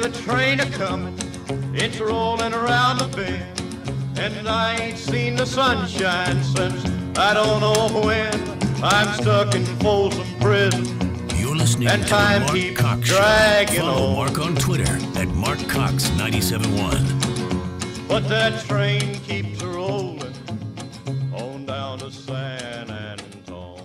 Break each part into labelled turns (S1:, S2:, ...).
S1: the train a-comin', it's rollin' around the bend, and I ain't seen the sunshine since I don't know when. I'm stuck in Folsom Prison,
S2: You're listening
S1: and
S2: to
S1: time
S2: the Mark
S1: keeps
S2: Cox Show.
S1: dragging
S2: Follow
S1: on.
S2: Mark on Twitter at MarkCox971.
S1: But that train keeps rollin' on down to San Antone.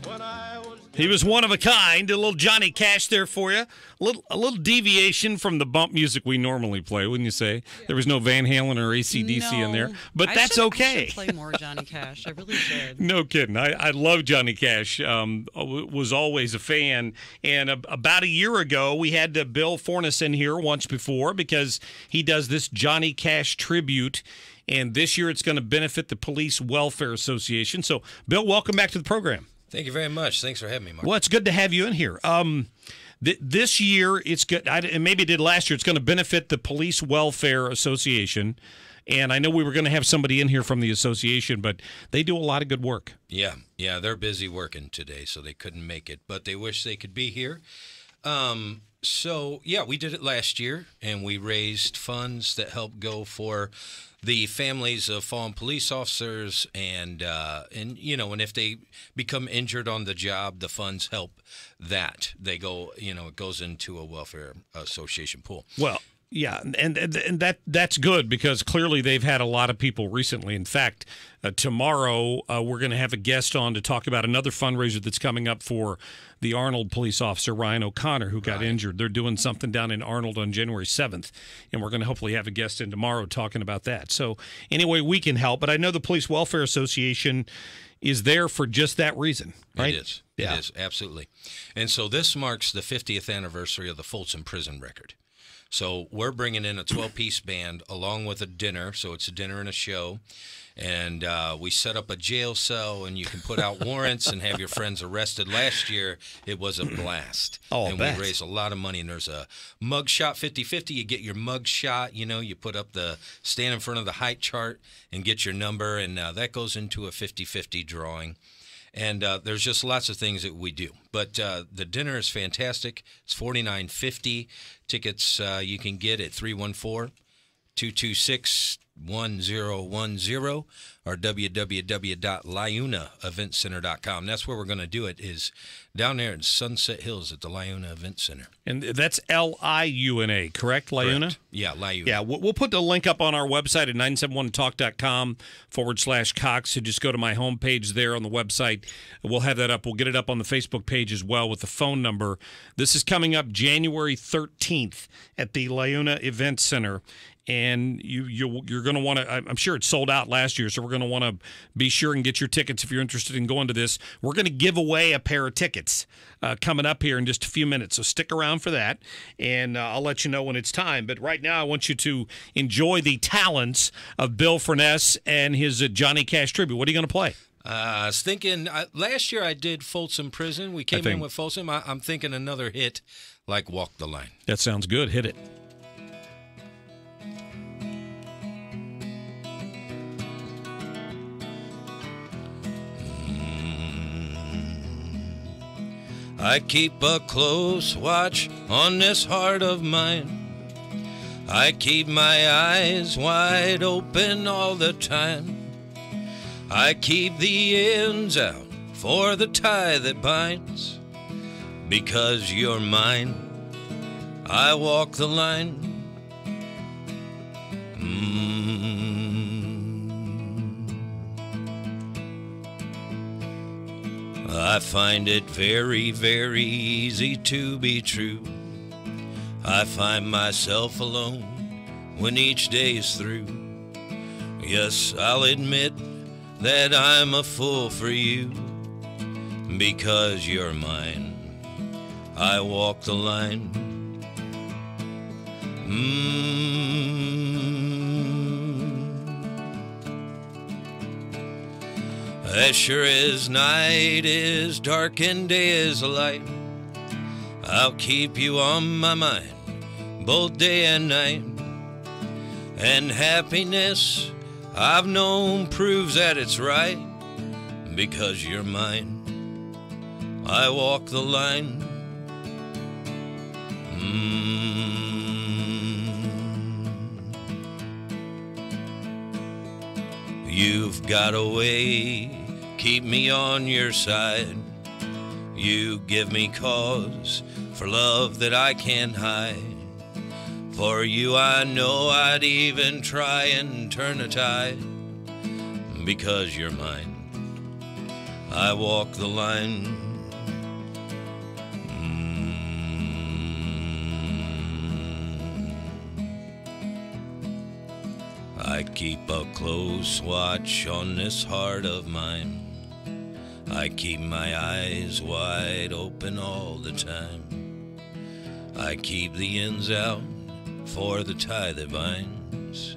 S1: When I was
S3: He was one of a kind. A little Johnny Cash there for you. A little deviation from the bump music we normally play, wouldn't you say? Yeah. There was no Van Halen or AC/DC in there, but that's okay.
S4: I should play more Johnny Cash. I really should.
S3: No kidding. I love Johnny Cash. Was always a fan. And about a year ago, we had Bill Forness in here once before because he does this Johnny Cash tribute. And this year it's going to benefit the Police Welfare Association. So, Bill, welcome back to the program.
S5: Thank you very much. Thanks for having me, Mark.
S3: Well, it's good to have you in here. This year, it's good, and maybe it did last year, it's going to benefit the Police Welfare Association. And I know we were going to have somebody in here from the association, but they do a lot of good work.
S5: Yeah, they're busy working today, so they couldn't make it. But they wish they could be here. So, we did it last year, and we raised funds that help go for the families of fallen police officers, and if they become injured on the job, the funds help that. They go, it goes into a welfare association pool.
S3: Well, yeah, and that's good because clearly they've had a lot of people recently. In fact, tomorrow we're going to have a guest on to talk about another fundraiser that's coming up for the Arnold police officer, Ryan O'Connor, who got injured. They're doing something down in Arnold on January 7th, and we're going to hopefully have a guest in tomorrow talking about that. So anyway, we can help, but I know the Police Welfare Association is there for just that reason, right?
S5: It is.
S3: Yeah.
S5: It is, absolutely. And so this marks the 50th anniversary of the Folsom Prison record. So we're bringing in a 12-piece band along with a dinner, so it's a dinner and a show. And we set up a jail cell, and you can put out warrants and have your friends arrested. Last year, it was a blast. And we raised a lot of money. And there's a mug shot 50-50. You get your mug shot, you put up stand in front of the height chart and get your number, and that goes into a 50-50 drawing. And there's just lots of things that we do. But the dinner is fantastic. It's $49.50. Tickets you can get at 314-226-1010 or www.liunaeventcenter.com. That's where we're going to do it, is down there in Sunset Hills at the Liuna Event Center.
S3: And that's Liuna, correct, Liuna?
S5: Correct. Yeah, Liuna.
S3: Yeah, we'll put the link up on our website at 971talk.com/Cox. So just go to my homepage there on the website. We'll have that up. We'll get it up on the Facebook page as well with the phone number. This is coming up January 13th at the Liuna Event Center. And you're going to want to, I'm sure it's sold out last year, so we're going to want to be sure and get your tickets if you're interested in going to this. We're going to give away a pair of tickets coming up here in just a few minutes, so stick around for that, and I'll let you know when it's time. But right now I want you to enjoy the talents of Bill Forness and his Johnny Cash tribute. What are you going to play?
S5: I was thinking, last year I did Folsom Prison. We came in with Folsom. I'm thinking another hit like Walk the Line.
S3: That sounds good. Hit it.
S5: I keep a close watch on this heart of mine. I keep my eyes wide open all the time. I keep the ends out for the tie that binds. Because you're mine, I walk the line. I find it very, very easy to be true. I find myself alone when each day is through. Yes, I'll admit that I'm a fool for you. Because you're mine, I walk the line. As sure as night is dark and day is light, I'll keep you on my mind both day and night. And happiness I've known proves that it's right. Because you're mine, I walk the line. You've got a way, keep me on your side. You give me cause for love that I can't hide. For you I know I'd even try and turn a tide. Because you're mine, I walk the line. I keep a close watch on this heart of mine. I keep my eyes wide open all the time. I keep the ends out for the tie that binds.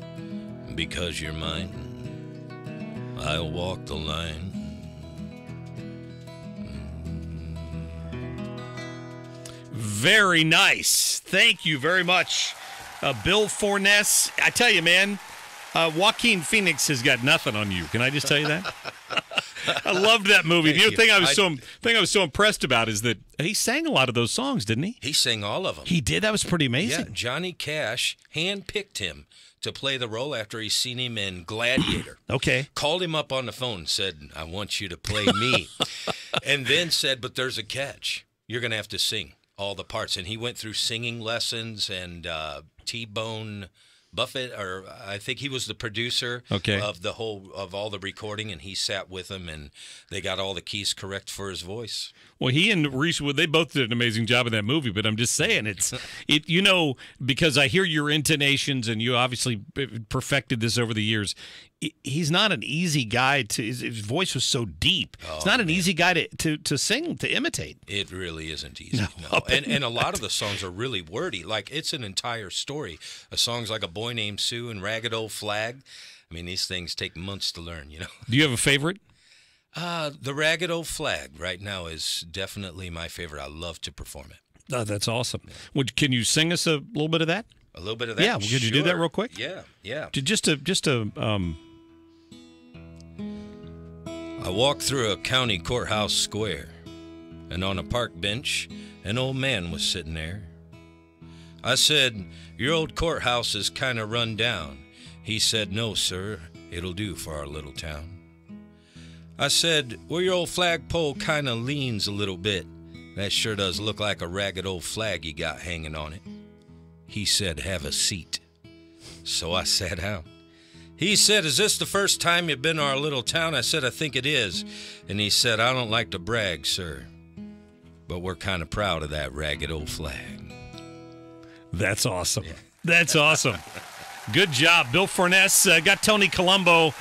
S5: Because you're mine, I'll walk the line.
S3: Very nice. Thank you very much, Bill Forness. I tell you, man, Joaquin Phoenix has got nothing on you. Can I just tell you that? I loved that movie. The thing I was so impressed about is that he sang a lot of those songs, didn't he?
S5: He sang all of them.
S3: He did. That was pretty amazing.
S5: Yeah, Johnny Cash handpicked him to play the role after he's seen him in Gladiator.
S3: Okay.
S5: Called him up on the phone, said, I want you to play me. And then said, but there's a catch. You're going to have to sing all the parts. And he went through singing lessons, and T-Bone Buffett, or I think he was the producer of all the recording, and he sat with him, and they got all the keys correct for his voice.
S3: Well, he and Reese, they both did an amazing job in that movie. But I'm just saying, because I hear your intonations, and you obviously perfected this over the years. He's not an easy guy his voice was so deep. It's not an easy guy to sing, to imitate.
S5: It really isn't easy. No. And a lot of the songs are really wordy. Like, it's an entire story. Songs like A Boy Named Sue and Ragged Old Flag. I mean, these things take months to learn,
S3: Do you have a favorite?
S5: The Ragged Old Flag right now is definitely my favorite. I love to perform it.
S3: Oh, that's awesome. Can you sing us a little bit of that?
S5: A little bit of that?
S3: Yeah, could you do that real quick?
S5: Yeah. I walked through a county courthouse square, and on a park bench, an old man was sitting there. I said, your old courthouse is kind of run down. He said, no, sir, it'll do for our little town. I said, well, your old flagpole kind of leans a little bit. That sure does look like a ragged old flag you got hanging on it. He said, have a seat. So I sat down. He said, is this the first time you've been to our little town? I said, I think it is. And he said, I don't like to brag, sir, but we're kind of proud of that ragged old flag.
S3: That's awesome. Yeah. That's awesome. Good job. Bill Forness. Got Tony Colombo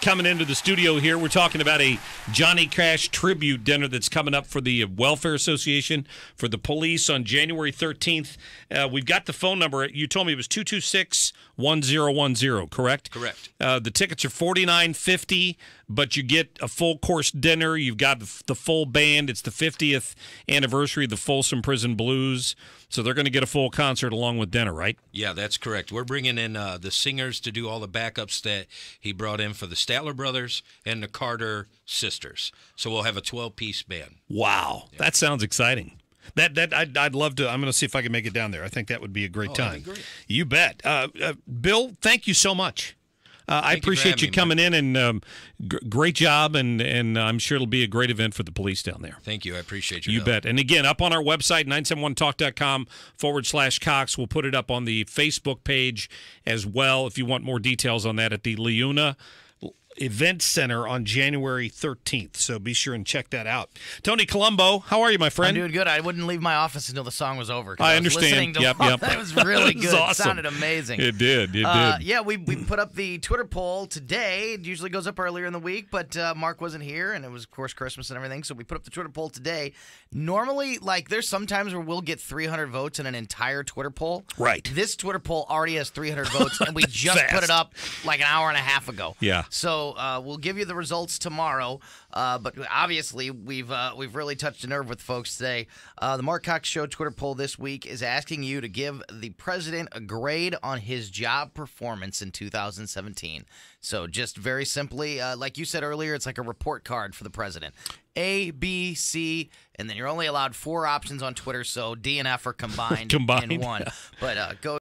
S3: coming into the studio here. We're talking about a Johnny Cash tribute dinner that's coming up for the Welfare Association for the police on January 13th. We've got the phone number. You told me it was 226-1010, correct?
S5: Correct.
S3: The tickets are $49.50, but you get a full course dinner. You've got the full band. It's the 50th anniversary of the Folsom Prison Blues. So they're going to get a full concert along with dinner, right?
S5: Yeah, that's correct. We're bringing in the singers to do all the backups that he brought in for the Statler Brothers and the Carter Sisters. So we'll have a 12-piece band.
S3: Wow, yeah. That sounds exciting. I'd love to. I'm going to see if I can make it down there. I think that would be a great time.
S5: That'd be great.
S3: You bet. Bill, thank you so much. I appreciate you coming in, and great job, and I'm sure it'll be a great event for the police down there.
S5: Thank you. I appreciate your
S3: You
S5: help.
S3: bet. And again, up on our website, 971talk.com/Cox. We'll put it up on the Facebook page as well if you want more details on that at the Leuna Event Center on January 13th. So be sure and check that out. Tony Colombo, how are you, my friend?
S6: I'm doing good. I wouldn't leave my office until the song was over.
S3: I understand.
S6: Yep. That was really good.
S3: Awesome.
S6: It sounded amazing.
S3: It did.
S6: Yeah, we put up the Twitter poll today. It usually goes up earlier in the week, but Mark wasn't here, and it was, of course, Christmas and everything, so we put up the Twitter poll today. Normally, there's some times where we'll get 300 votes in an entire Twitter poll.
S3: Right.
S6: This Twitter poll already has 300 votes, and we just put it up like an hour and a half ago.
S3: Yeah.
S6: So So we'll give you the results tomorrow. But obviously, we've really touched a nerve with folks today. The Mark Cox Show Twitter poll this week is asking you to give the president a grade on his job performance in 2017. So just very simply, like you said earlier, it's like a report card for the president. A, B, C, and then you're only allowed 4 options on Twitter, so D and F are combined. in one. But go